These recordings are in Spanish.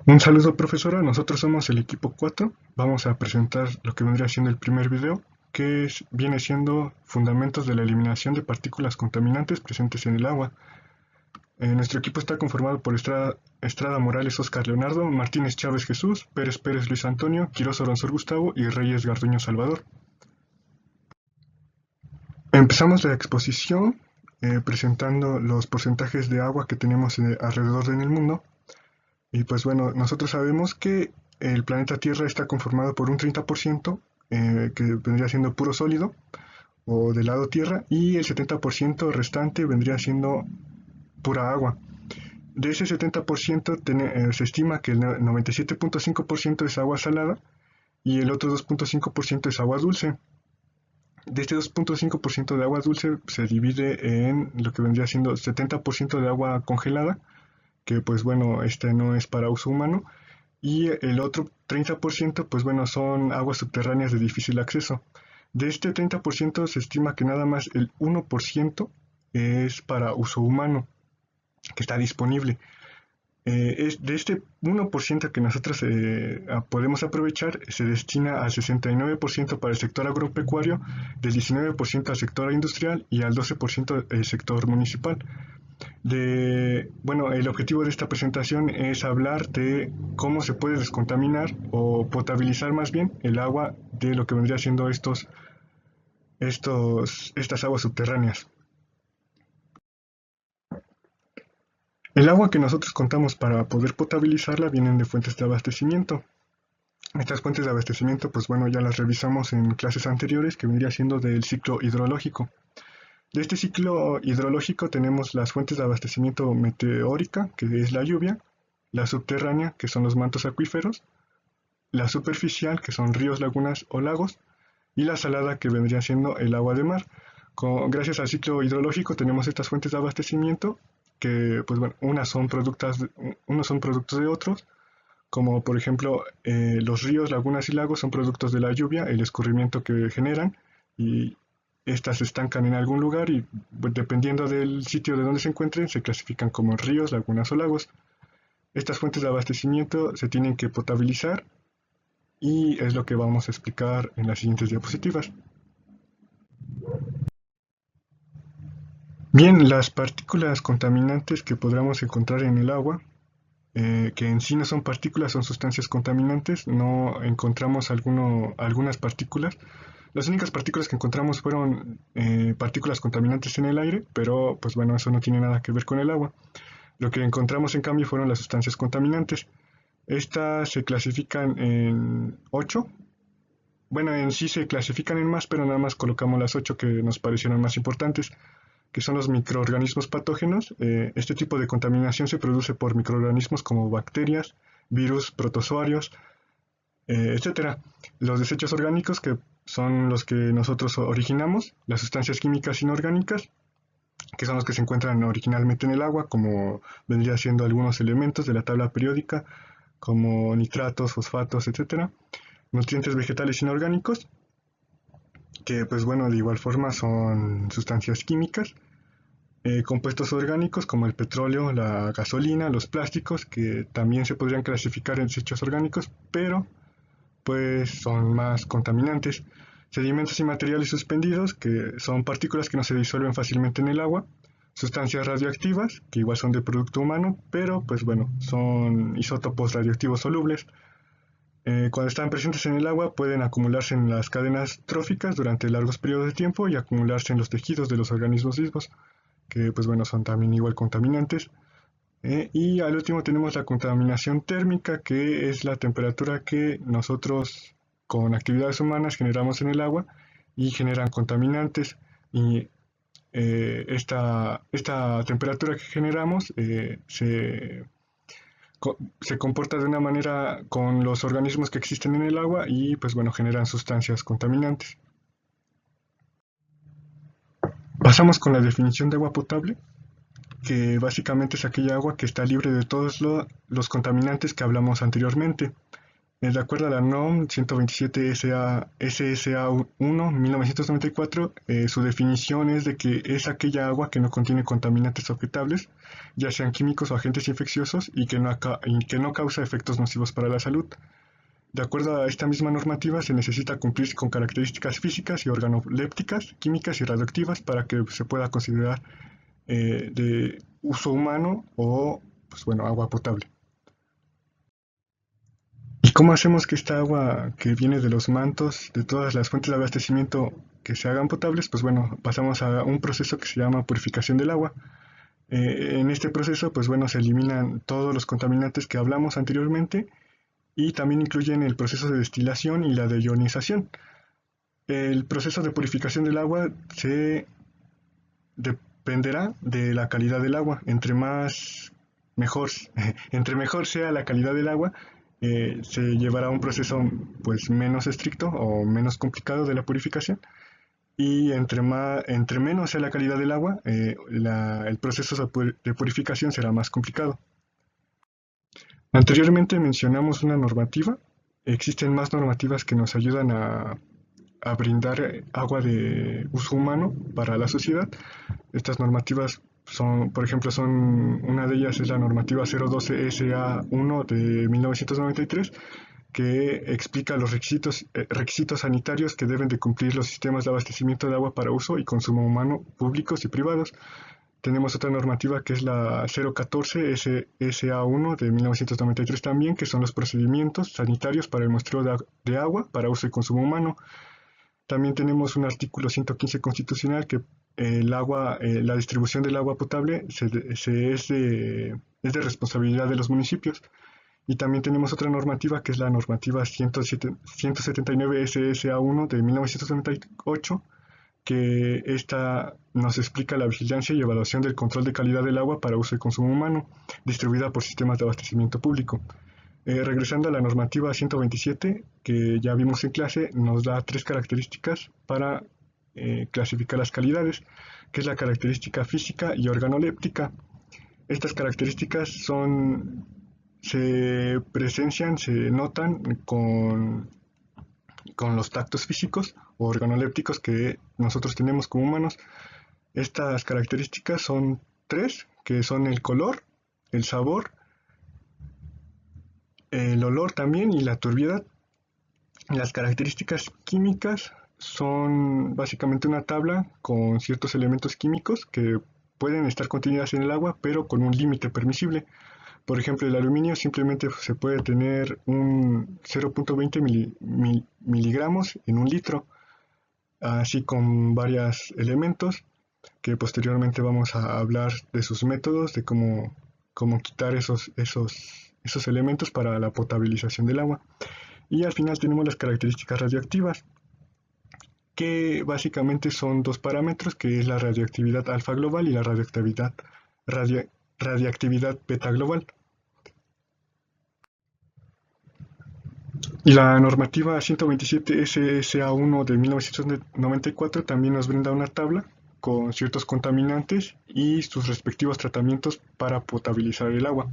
Un saludo, profesora, nosotros somos el equipo 4. Vamos a presentar lo que vendría siendo el primer video, viene siendo fundamentos de la eliminación de partículas contaminantes presentes en el agua. Nuestro equipo está conformado por Estrada Morales Oscar Leonardo, Martínez Chávez Jesús, Pérez Pérez Luis Antonio, Quirós Oronsor Gustavo y Reyes Garduño Salvador. Empezamos la exposición presentando los porcentajes de agua que tenemos alrededor en el mundo. Y pues bueno, nosotros sabemos que el planeta Tierra está conformado por un 30% que vendría siendo puro sólido o de lado Tierra, y el 70% restante vendría siendo pura agua. De ese 70% se estima que el 97.5% es agua salada y el otro 2.5% es agua dulce. De este 2.5% de agua dulce se divide en lo que vendría siendo 70% de agua congelada, que pues bueno, este no es para uso humano, y el otro 30% pues bueno, son aguas subterráneas de difícil acceso. De este 30% se estima que nada más el 1% es para uso humano, que está disponible. De este 1% que nosotros podemos aprovechar, se destina al 69% para el sector agropecuario, del 19% al sector industrial y al 12% al sector municipal. Bueno, el objetivo de esta presentación es hablar de cómo se puede descontaminar o potabilizar más bien el agua de lo que vendría siendo estas aguas subterráneas. El agua que nosotros contamos para poder potabilizarla vienen de fuentes de abastecimiento. Estas fuentes de abastecimiento, pues bueno, ya las revisamos en clases anteriores, que vendría siendo del ciclo hidrológico. De este ciclo hidrológico tenemos las fuentes de abastecimiento meteórica, que es la lluvia, la subterránea, que son los mantos acuíferos, la superficial, que son ríos, lagunas o lagos, y la salada, que vendría siendo el agua de mar. Gracias al ciclo hidrológico tenemos estas fuentes de abastecimiento, que pues bueno, unos son productos de otros, como por ejemplo los ríos, lagunas y lagos son productos de la lluvia, el escurrimiento que generan, y estas se estancan en algún lugar y dependiendo del sitio de donde se encuentren se clasifican como ríos, lagunas o lagos. Estas fuentes de abastecimiento se tienen que potabilizar y es lo que vamos a explicar en las siguientes diapositivas. Bien, las partículas contaminantes que podremos encontrar en el agua, que en sí no son partículas, son sustancias contaminantes, no encontramos algunas partículas. Las únicas partículas que encontramos fueron partículas contaminantes en el aire, pero pues bueno, eso no tiene nada que ver con el agua. Lo que encontramos en cambio fueron las sustancias contaminantes. Estas se clasifican en 8. Bueno, en sí se clasifican en más, pero nada más colocamos las 8 que nos parecieron más importantes, que son los microorganismos patógenos. Este tipo de contaminación se produce por microorganismos como bacterias, virus, protozoarios, etcétera. Los desechos orgánicos, que son los que nosotros originamos, las sustancias químicas inorgánicas, que son los que se encuentran originalmente en el agua, como vendría siendo algunos elementos de la tabla periódica, como nitratos, fosfatos, etcétera. Nutrientes vegetales inorgánicos, que pues bueno, de igual forma son sustancias químicas. Compuestos orgánicos como el petróleo, la gasolina, los plásticos, que también se podrían clasificar en desechos orgánicos, pero pues son más contaminantes. Sedimentos y materiales suspendidos, que son partículas que no se disuelven fácilmente en el agua. Sustancias radioactivas, que igual son de producto humano, pero pues bueno, son isótopos radioactivos solubles. Cuando están presentes en el agua pueden acumularse en las cadenas tróficas durante largos periodos de tiempo y acumularse en los tejidos de los organismos vivos, que pues bueno, son también igual contaminantes. Y al último tenemos la contaminación térmica, que es la temperatura que nosotros con actividades humanas generamos en el agua y generan contaminantes. Y esta temperatura que generamos se comporta de una manera con los organismos que existen en el agua y pues bueno, generan sustancias contaminantes. Pasamos con la definición de agua potable, que básicamente es aquella agua que está libre de todos los contaminantes que hablamos anteriormente. De acuerdo a la NOM 127 SSA1 1994, su definición es de que es aquella agua que no contiene contaminantes objetables, ya sean químicos o agentes infecciosos, y que no causa efectos nocivos para la salud. De acuerdo a esta misma normativa, se necesita cumplir con características físicas y organolépticas, químicas y radioactivas para que se pueda considerar de uso humano o, pues bueno, agua potable. ¿Y cómo hacemos que esta agua que viene de los mantos, de todas las fuentes de abastecimiento, que se hagan potables? Pues bueno, pasamos a un proceso que se llama purificación del agua. En este proceso, pues bueno, se eliminan todos los contaminantes que hablamos anteriormente y también incluyen el proceso de destilación y la de ionización. El proceso de purificación del agua se dependerá de la calidad del agua. Mejor, entre mejor sea la calidad del agua, se llevará un proceso pues menos estricto o menos complicado de la purificación. Y entre menos sea la calidad del agua, el proceso de purificación será más complicado. Anteriormente mencionamos una normativa. Existen más normativas que nos ayudan a brindar agua de uso humano para la sociedad. Estas normativas son, por ejemplo, una de ellas es la normativa 012 SA1 de 1993, que explica los requisitos sanitarios que deben de cumplir los sistemas de abastecimiento de agua para uso y consumo humano públicos y privados. Tenemos otra normativa que es la 014 SA1 de 1993 también, que son los procedimientos sanitarios para el muestreo de agua para uso y consumo humano. También tenemos un artículo 115 constitucional que la distribución del agua potable es de responsabilidad de los municipios. Y también tenemos otra normativa que es la normativa 179 SSA1 de 1998, que esta nos explica la vigilancia y evaluación del control de calidad del agua para uso y consumo humano, distribuida por sistemas de abastecimiento público. Regresando a la normativa 127, que ya vimos en clase, nos da tres características para clasificar las calidades, que es la característica física y organoléptica. Estas características se presencian, se notan con los tactos físicos o organolépticos que nosotros tenemos como humanos. Estas características son tres, que son el color, el sabor, el olor también y la turbiedad. Las características químicas son básicamente una tabla con ciertos elementos químicos que pueden estar contenidas en el agua, pero con un límite permisible. Por ejemplo, el aluminio simplemente se puede tener un 0.20 miligramos en un litro, así con varios elementos que posteriormente vamos a hablar de sus métodos, de cómo quitar esos elementos para la potabilización del agua. Y al final tenemos las características radioactivas, que básicamente son dos parámetros, que es la radioactividad alfa global y la radiactividad beta global. Y la normativa 127 SSA1 de 1994 también nos brinda una tabla con ciertos contaminantes y sus respectivos tratamientos para potabilizar el agua.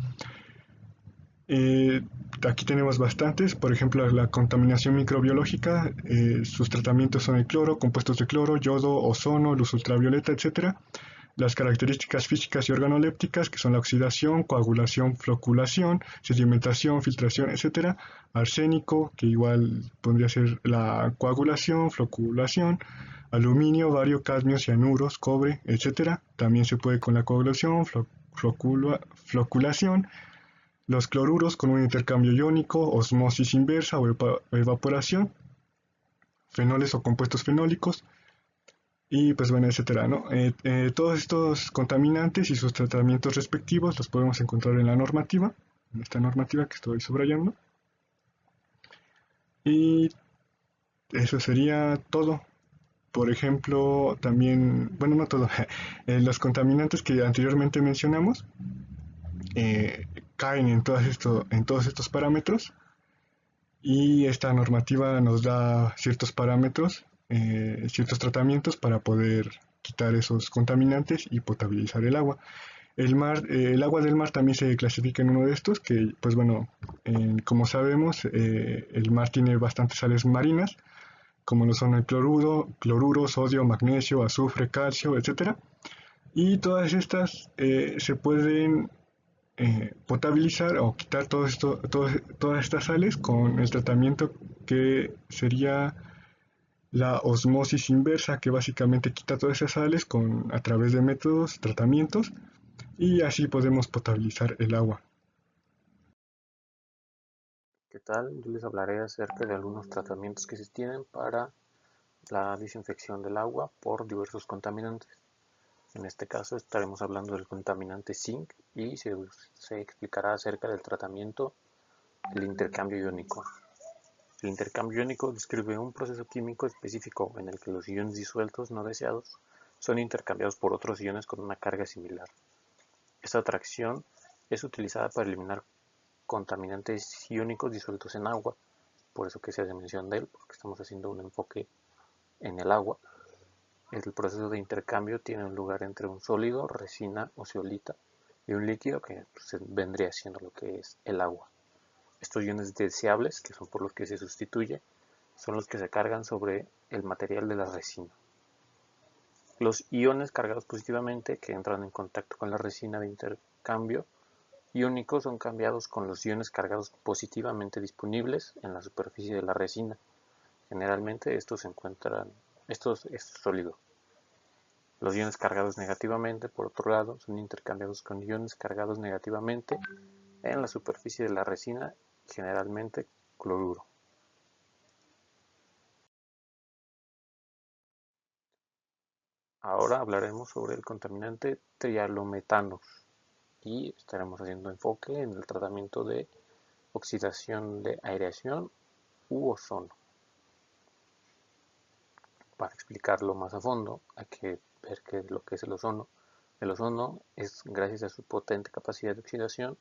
Aquí tenemos bastantes, por ejemplo la contaminación microbiológica, sus tratamientos son el cloro, compuestos de cloro, yodo, ozono, luz ultravioleta, etc. Las características físicas y organolépticas, que son la oxidación, coagulación, floculación, sedimentación, filtración, etc. Arsénico, que igual podría ser la coagulación, floculación, aluminio, bario, cadmio, cianuros, cobre, etc. También se puede con la coagulación, floculación, los cloruros con un intercambio iónico, osmosis inversa o evaporación, fenoles o compuestos fenólicos, y pues bueno, etcétera, ¿no? Todos estos contaminantes y sus tratamientos respectivos los podemos encontrar en la normativa, en esta normativa que estoy subrayando. Y eso sería todo. Por ejemplo, también, bueno, no todo, los contaminantes que anteriormente mencionamos caen en todos estos parámetros, y esta normativa nos da ciertos parámetros, ciertos tratamientos para poder quitar esos contaminantes y potabilizar el agua. El agua del mar también se clasifica en uno de estos, que pues bueno, como sabemos, el mar tiene bastantes sales marinas, como lo son el cloruro, sodio, magnesio, azufre, calcio, etcétera. Y todas estas se pueden potabilizar o quitar todas estas sales con el tratamiento que sería la osmosis inversa, que básicamente quita todas esas sales a través de métodos, tratamientos, y así podemos potabilizar el agua. ¿Qué tal? Yo les hablaré acerca de algunos tratamientos que se tienen para la desinfección del agua por diversos contaminantes. En este caso estaremos hablando del contaminante zinc y se explicará acerca del tratamiento del intercambio iónico. El intercambio iónico describe un proceso químico específico en el que los iones disueltos no deseados son intercambiados por otros iones con una carga similar. Esta atracción es utilizada para eliminar contaminantes iónicos disueltos en agua, por eso que se hace mención de él, porque estamos haciendo un enfoque en el agua. El proceso de intercambio tiene un lugar entre un sólido, resina o zeolita, y un líquido que vendría siendo lo que es el agua. Estos iones deseables, que son por los que se sustituye, son los que se cargan sobre el material de la resina. Los iones cargados positivamente que entran en contacto con la resina de intercambio iónico son cambiados con los iones cargados positivamente disponibles en la superficie de la resina. Generalmente estos es sólido. Los iones cargados negativamente, por otro lado, son intercambiados con iones cargados negativamente en la superficie de la resina, generalmente cloruro. Ahora hablaremos sobre el contaminante trialometanos y estaremos haciendo enfoque en el tratamiento de oxidación de aireación u ozono. Para explicarlo más a fondo, hay que ver qué es lo que es el ozono. El ozono es, gracias a su potente capacidad de oxidación,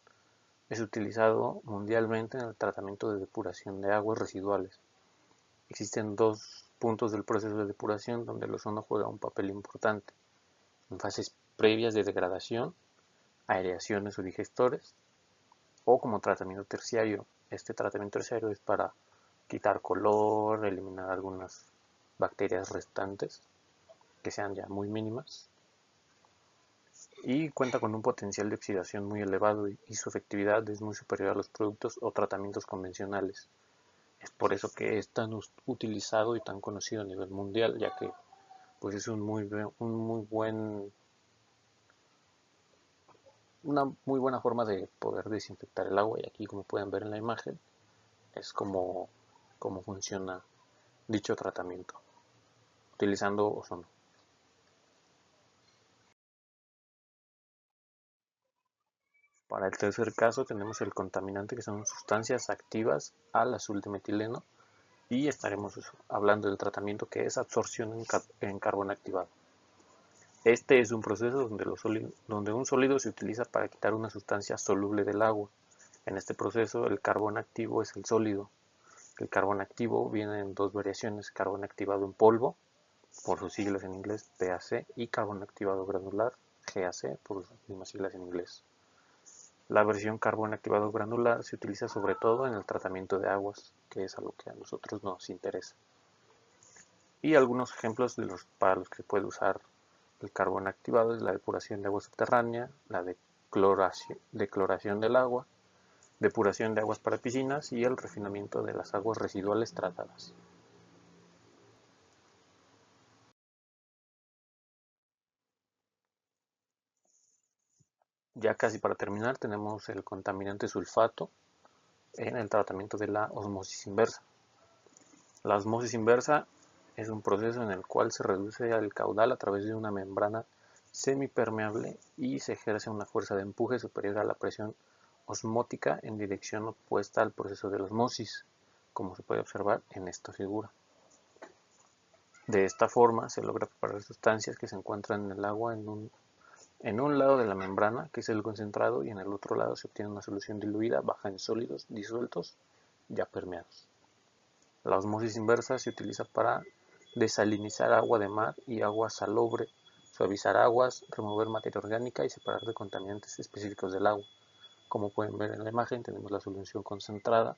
es utilizado mundialmente en el tratamiento de depuración de aguas residuales. Existen dos puntos del proceso de depuración donde el ozono juega un papel importante. En fases previas de degradación, aireaciones o digestores, o como tratamiento terciario. Este tratamiento terciario es para quitar color, eliminar algunas bacterias restantes que sean ya muy mínimas, y cuenta con un potencial de oxidación muy elevado y su efectividad es muy superior a los productos o tratamientos convencionales. Es por eso que es tan utilizado y tan conocido a nivel mundial, ya que pues es una muy buena forma de poder desinfectar el agua, y aquí, como pueden ver en la imagen, es como funciona dicho tratamiento utilizando ozono. Para el tercer caso tenemos el contaminante, que son sustancias activas al azul de metileno, y estaremos hablando del tratamiento que es absorción en carbón activado. Este es un proceso donde un sólido se utiliza para quitar una sustancia soluble del agua. En este proceso el carbón activo es el sólido. El carbón activo viene en dos variaciones: carbón activado en polvo, por sus siglas en inglés PAC, y carbón activado granular, GAC, por sus mismas siglas en inglés. La versión carbón activado granular se utiliza sobre todo en el tratamiento de aguas, que es a lo que a nosotros nos interesa. Y algunos ejemplos para los que se puede usar el carbón activado es la depuración de agua subterránea, la decloración del agua, depuración de aguas para piscinas y el refinamiento de las aguas residuales tratadas. Ya casi para terminar, tenemos el contaminante sulfato en el tratamiento de la osmosis inversa. La osmosis inversa es un proceso en el cual se reduce el caudal a través de una membrana semipermeable y se ejerce una fuerza de empuje superior a la presión osmótica en dirección opuesta al proceso de la osmosis, como se puede observar en esta figura. De esta forma se logra preparar sustancias que se encuentran en el agua en un lado de la membrana, que es el concentrado, y en el otro lado se obtiene una solución diluida baja en sólidos disueltos ya permeados. La osmosis inversa se utiliza para desalinizar agua de mar y agua salobre suavizar aguas, remover materia orgánica y separar de contaminantes específicos del agua. Como pueden ver en la imagen, tenemos la solución concentrada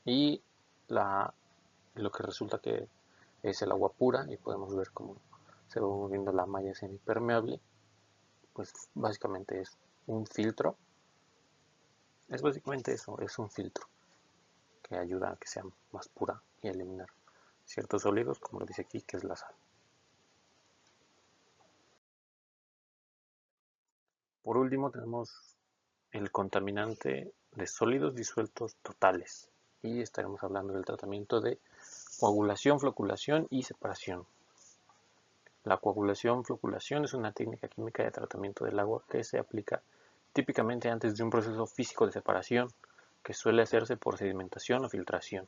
y lo que resulta que es el agua pura, y podemos ver cómo se va moviendo la malla semipermeable. Pues básicamente es un filtro, es básicamente eso, es un filtro que ayuda a que sea más pura y a eliminar ciertos sólidos, como lo dice aquí, que es la sal. Por último tenemos el contaminante de sólidos disueltos totales, y estaremos hablando del tratamiento de coagulación, floculación y separación. La coagulación, floculación es una técnica química de tratamiento del agua que se aplica típicamente antes de un proceso físico de separación, que suele hacerse por sedimentación o filtración.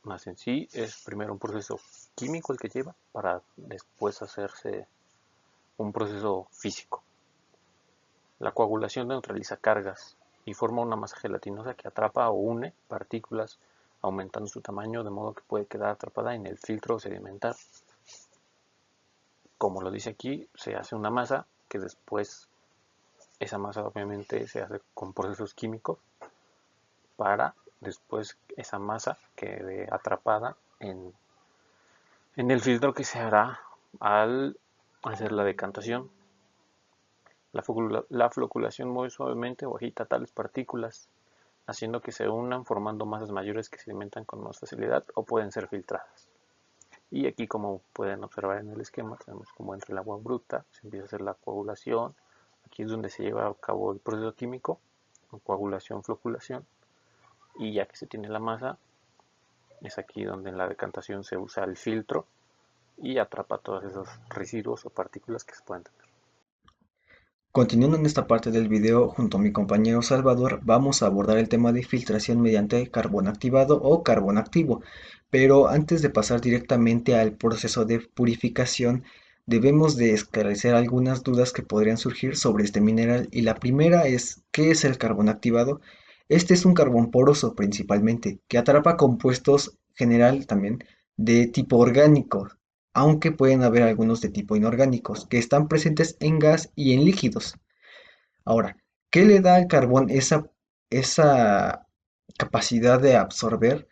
Más en sí es primero un proceso químico el que lleva para después hacerse un proceso físico. La coagulación neutraliza cargas y forma una masa gelatinosa que atrapa o une partículas, aumentando su tamaño de modo que puede quedar atrapada en el filtro sedimentar. Como lo dice aquí, se hace una masa que después, esa masa obviamente se hace con procesos químicos para después esa masa quede atrapada en el filtro que se hará al hacer la decantación. La floculación mueve suavemente o agita tales partículas, haciendo que se unan formando masas mayores que se alimentan con más facilidad o pueden ser filtradas. Y aquí, como pueden observar en el esquema, tenemos como entra el agua bruta, se empieza a hacer la coagulación. Aquí es donde se lleva a cabo el proceso químico, coagulación, floculación. Y ya que se tiene la masa, es aquí donde en la decantación se usa el filtro y atrapa todos esos residuos o partículas que se pueden tener. Continuando en esta parte del video, junto a mi compañero Salvador, vamos a abordar el tema de filtración mediante carbón activado o carbón activo. Pero antes de pasar directamente al proceso de purificación, debemos de esclarecer algunas dudas que podrían surgir sobre este mineral. Y la primera es, ¿qué es el carbón activado? Este es un carbón poroso principalmente, que atrapa compuestos general también de tipo orgánico, aunque pueden haber algunos de tipo inorgánicos, que están presentes en gas y en líquidos. Ahora, ¿qué le da al carbón esa capacidad de absorber?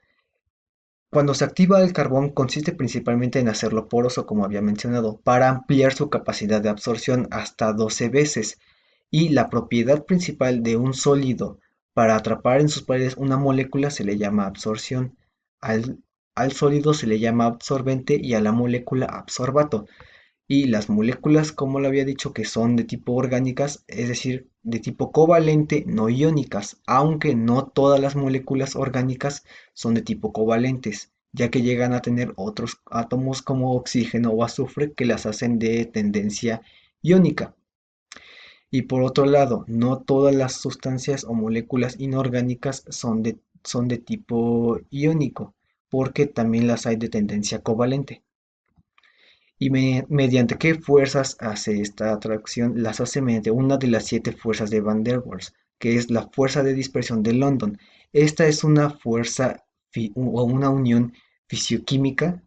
Cuando se activa el carbón consiste principalmente en hacerlo poroso, como había mencionado, para ampliar su capacidad de absorción hasta 12 veces. Y la propiedad principal de un sólido para atrapar en sus paredes una molécula se le llama absorción. Al, al sólido se le llama absorbente y a la molécula absorbato. Y las moléculas, como lo había dicho, que son de tipo orgánicas, es decir, de tipo covalente, no iónicas, aunque no todas las moléculas orgánicas son de tipo covalentes, ya que llegan a tener otros átomos como oxígeno o azufre que las hacen de tendencia iónica. Y por otro lado, no todas las sustancias o moléculas inorgánicas son de tipo iónico, porque también las hay de tendencia covalente. ¿Y mediante qué fuerzas hace esta atracción? Las hace mediante una de las 7 fuerzas de Van der Waals, que es la fuerza de dispersión de London. Esta es una fuerza o una unión físico-química,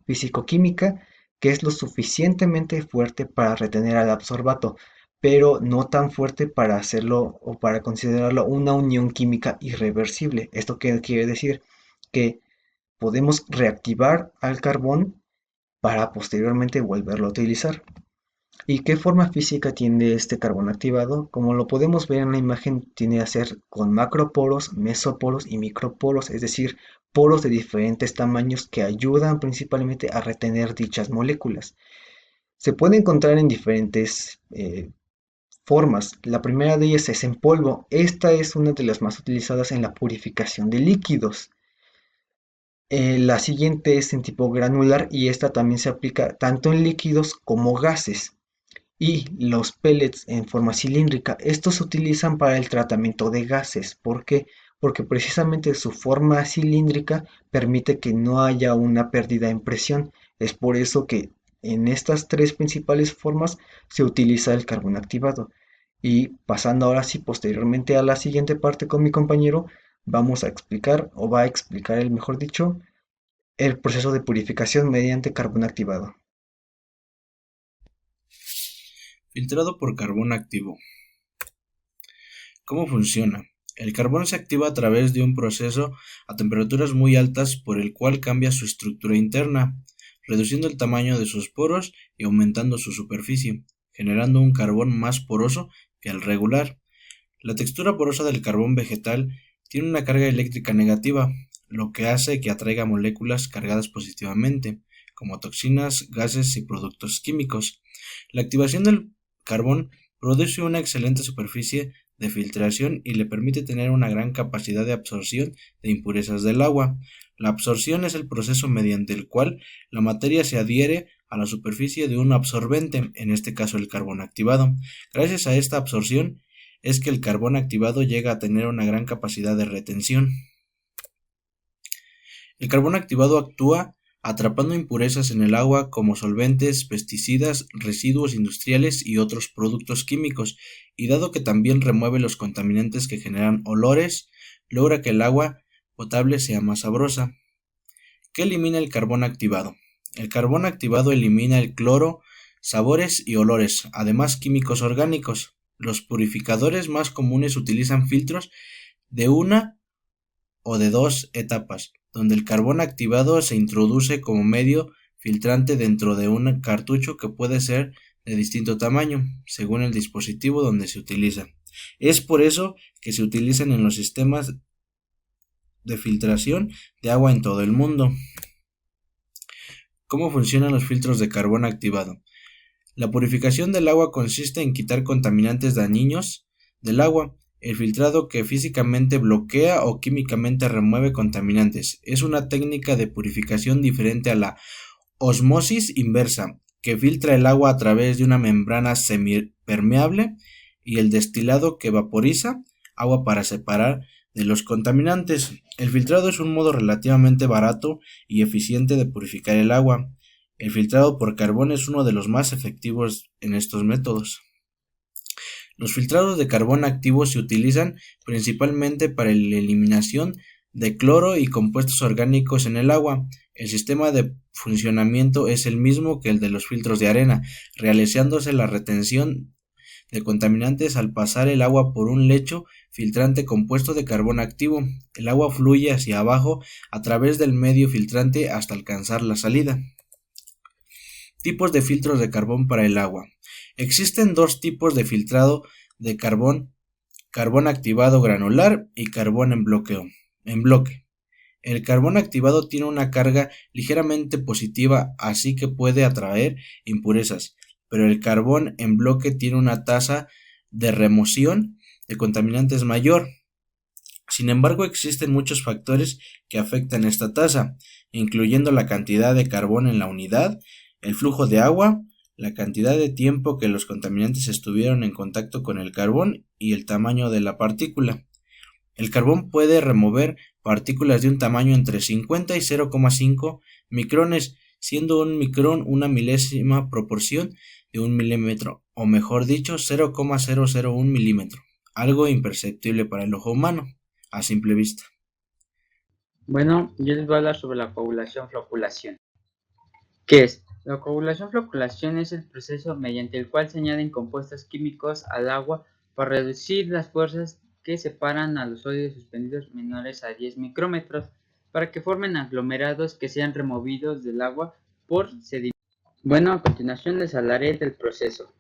que es lo suficientemente fuerte para retener al absorbato, pero no tan fuerte para hacerlo o para considerarlo una unión química irreversible. ¿Esto qué quiere decir? Que podemos reactivar al carbón para posteriormente volverlo a utilizar. ¿Y qué forma física tiene este carbón activado? Como lo podemos ver en la imagen, tiene a ser con macroporos, mesoporos y microporos, es decir, poros de diferentes tamaños que ayudan principalmente a retener dichas moléculas. Se puede encontrar en diferentes formas. La primera de ellas es en polvo. Esta es una de las más utilizadas en la purificación de líquidos. La siguiente es en tipo granular y esta también se aplica tanto en líquidos como gases. Y los pellets en forma cilíndrica, estos se utilizan para el tratamiento de gases. ¿Por qué? Porque precisamente su forma cilíndrica permite que no haya una pérdida en presión. Es por eso que en estas tres principales formas se utiliza el carbón activado. Y pasando ahora sí posteriormente a la siguiente parte con mi compañero, vamos a explicar, o va a explicar el mejor dicho, el proceso de purificación mediante carbón activado. Filtrado por carbón activo. ¿Cómo funciona? El carbón se activa a través de un proceso a temperaturas muy altas por el cual cambia su estructura interna, reduciendo el tamaño de sus poros y aumentando su superficie, generando un carbón más poroso que el regular. La textura porosa del carbón vegetal tiene una carga eléctrica negativa, lo que hace que atraiga moléculas cargadas positivamente, como toxinas, gases y productos químicos. La activación del carbón produce una excelente superficie de filtración y le permite tener una gran capacidad de absorción de impurezas del agua. La absorción es el proceso mediante el cual la materia se adhiere a la superficie de un absorbente, en este caso el carbón activado. Gracias a esta absorción es que el carbón activado llega a tener una gran capacidad de retención. El carbón activado actúa atrapando impurezas en el agua como solventes, pesticidas, residuos industriales y otros productos químicos, y dado que también remueve los contaminantes que generan olores, logra que el agua potable sea más sabrosa. ¿Qué elimina el carbón activado? El carbón activado elimina el cloro, sabores y olores, además químicos orgánicos. Los purificadores más comunes utilizan filtros de una o de dos etapas, donde el carbón activado se introduce como medio filtrante dentro de un cartucho que puede ser de distinto tamaño, según el dispositivo donde se utiliza. Es por eso que se utilizan en los sistemas de filtración de agua en todo el mundo. ¿Cómo funcionan los filtros de carbón activado? La purificación del agua consiste en quitar contaminantes dañinos del agua. El filtrado que físicamente bloquea o químicamente remueve contaminantes. Es una técnica de purificación diferente a la osmosis inversa, que filtra el agua a través de una membrana semipermeable, y el destilado que vaporiza agua para separar de los contaminantes. El filtrado es un modo relativamente barato y eficiente de purificar el agua. El filtrado por carbón es uno de los más efectivos en estos métodos. Los filtrados de carbón activo se utilizan principalmente para la eliminación de cloro y compuestos orgánicos en el agua. El sistema de funcionamiento es el mismo que el de los filtros de arena, realizándose la retención de contaminantes al pasar el agua por un lecho filtrante compuesto de carbón activo. El agua fluye hacia abajo a través del medio filtrante hasta alcanzar la salida. Tipos de filtros de carbón para el agua. Existen dos tipos de filtrado de carbón: carbón activado granular y carbón en bloque. El carbón activado tiene una carga ligeramente positiva, así que puede atraer impurezas, pero el carbón en bloque tiene una tasa de remoción de contaminantes mayor. Sin embargo, existen muchos factores que afectan esta tasa, incluyendo la cantidad de carbón en la unidad, el flujo de agua, la cantidad de tiempo que los contaminantes estuvieron en contacto con el carbón y el tamaño de la partícula. El carbón puede remover partículas de un tamaño entre 50 y 0,5 micrones, siendo un micrón una milésima proporción de un milímetro, o mejor dicho, 0,001 milímetro, algo imperceptible para el ojo humano a simple vista. Bueno, yo les voy a hablar sobre la coagulación-floculación. ¿Qué es? La coagulación-floculación es el proceso mediante el cual se añaden compuestos químicos al agua para reducir las fuerzas que separan a los sólidos suspendidos menores a 10 micrómetros para que formen aglomerados que sean removidos del agua por sedimentos. Bueno, a continuación les hablaré del proceso.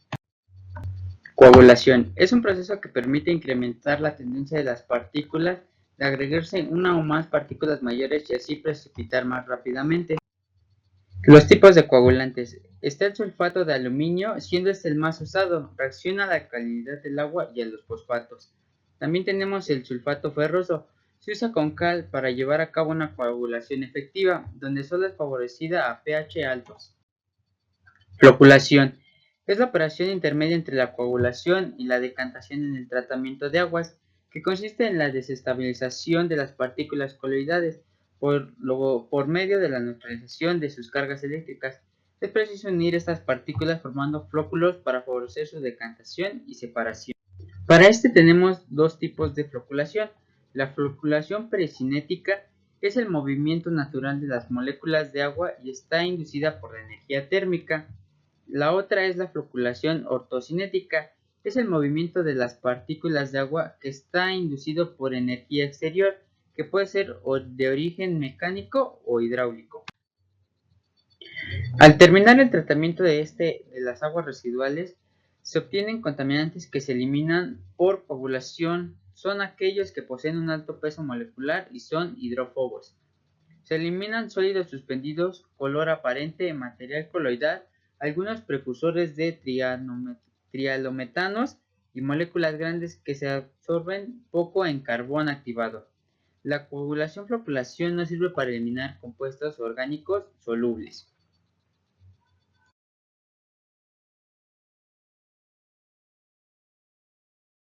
Coagulación es un proceso que permite incrementar la tendencia de las partículas de agregarse una o más partículas mayores y así precipitar más rápidamente. Los tipos de coagulantes. Está el sulfato de aluminio, siendo este el más usado. Reacciona a la alcalinidad del agua y a los fosfatos. También tenemos el sulfato ferroso. Se usa con cal para llevar a cabo una coagulación efectiva, donde solo es favorecida a pH altos. Floculación. Es la operación intermedia entre la coagulación y la decantación en el tratamiento de aguas, que consiste en la desestabilización de las partículas coloidales por medio de la neutralización de sus cargas eléctricas. Es preciso unir estas partículas formando flóculos para favorecer su decantación y separación. Para este tenemos dos tipos de floculación. La floculación pericinética es el movimiento natural de las moléculas de agua y está inducida por la energía térmica. La otra es la floculación ortocinética. Es el movimiento de las partículas de agua que está inducido por energía exterior, que puede ser de origen mecánico o hidráulico. Al terminar el tratamiento de las aguas residuales, se obtienen contaminantes que se eliminan por coagulación. Son aquellos que poseen un alto peso molecular y son hidrófobos. Se eliminan sólidos suspendidos, color aparente, material coloidal, algunos precursores de trialometanos y moléculas grandes que se absorben poco en carbón activado. La coagulación-floculación no sirve para eliminar compuestos orgánicos solubles.